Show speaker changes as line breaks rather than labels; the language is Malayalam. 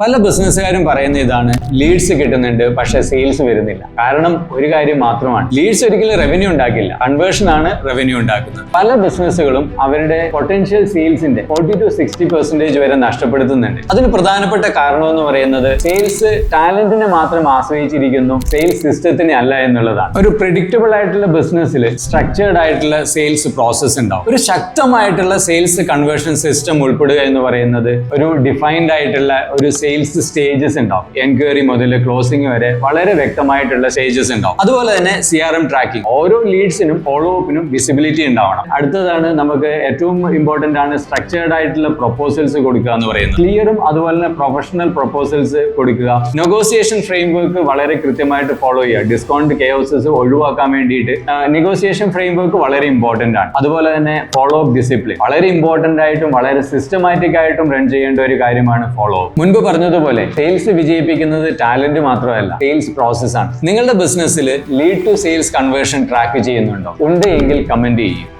പല ബിസിനസ്സുകാരും പറയുന്ന ഇതാണ്, ലീഡ്സ് കിട്ടുന്നുണ്ട് പക്ഷെ സെയിൽസ് വരുന്നില്ല. കാരണം ഒരു കാര്യം മാത്രമാണ്, ലീഡ്സ് ഒരിക്കലും റവന്യൂ ഉണ്ടാക്കില്ല, കൺവേർഷൻ ആണ് റവന്യൂ ഉണ്ടാക്കുന്നത്. പല ബിസിനസ്സുകളും അവരുടെ പൊട്ടൻഷ്യൽ സെയിൽസിന്റെ 40 to 60% വരെ നഷ്ടപ്പെടുത്തുന്നുണ്ട്. അതിന് പ്രധാനപ്പെട്ട കാരണം എന്ന് പറയുന്നത് സെയിൽസ് ടാലന്റിനെ മാത്രം ആശ്രയിച്ചിരിക്കുന്നു, സെയിൽസ് സിസ്റ്റത്തിനെ അല്ല എന്നുള്ളതാണ്. ഒരു പ്രെഡിക്റ്റബിൾ ആയിട്ടുള്ള ബിസിനസ്സിൽ സ്ട്രക്ചേർഡ് ആയിട്ടുള്ള സെയിൽസ് പ്രോസസ് ഉണ്ടാവും. ഒരു ശക്തമായിട്ടുള്ള സെയിൽസ് കൺവേർഷൻ സിസ്റ്റം ഉൾപ്പെടുക എന്ന് പറയുന്നത് ഒരു ഡിഫൈൻഡ് ആയിട്ടുള്ള ഒരു സെയിൽസ് സ്റ്റേജസ് ഉണ്ടാവും. എൻക്വയറി മുതൽ ക്ലോസിംഗ് വരെ വളരെ വ്യക്തമായിട്ടുള്ള സ്റ്റേജസ് ഉണ്ടാവും. അതുപോലെ തന്നെ CRM ട്രാക്കിംഗ്, ഓരോ ലീഡ്സിനും ഫോളോ അപ്പിനും വിസിബിലിറ്റി ഉണ്ടാവണം. അടുത്തതാണ് നമുക്ക് ഏറ്റവും ഇമ്പോർട്ടന്റ് ആണ് സ്ട്രക്ചേർഡ് ആയിട്ടുള്ള പ്രൊപ്പോസൽസ് കൊടുക്കുക എന്ന് പറയുന്നത്. ക്ലിയറും അതുപോലെ തന്നെ പ്രൊഫഷണൽ പ്രൊപ്പോസൽസ് കൊടുക്കുക. നെഗോസിയേഷൻ ഫ്രെയിംവർക്ക് വളരെ കൃത്യമായിട്ട് ഫോളോ ചെയ്യുക. ഡിസ്കൗണ്ട് കെയോസസ് ഒഴിവാക്കാൻ വേണ്ടിയിട്ട് നെഗോസിയേഷൻ ഫ്രെയിംവർക്ക് വളരെ ഇമ്പോർട്ടന്റ് ആണ്. അതുപോലെ തന്നെ ഫോളോ അപ്പ് ഡിസിപ്ലിൻ വളരെ ഇമ്പോർട്ടന്റ് ആയിട്ടും വളരെ സിസ്റ്റമാറ്റിക് ആയിട്ടും റൺ ചെയ്യേണ്ട ഒരു കാര്യമാണ് ഫോളോ അപ്പ്. മുൻപ് പറഞ്ഞതുപോലെ സെയിൽസ് വിജയിപ്പിക്കുന്നത് ടാലന്റ് മാത്രമല്ല, സെയിൽസ് പ്രോസസ് ആണ്. നിങ്ങളുടെ ബിസിനസ്സിൽ lead to sales conversion track ചെയ്യുന്നുണ്ടോ? ഉണ്ട് എങ്കിൽ കമന്റ് ചെയ്യും.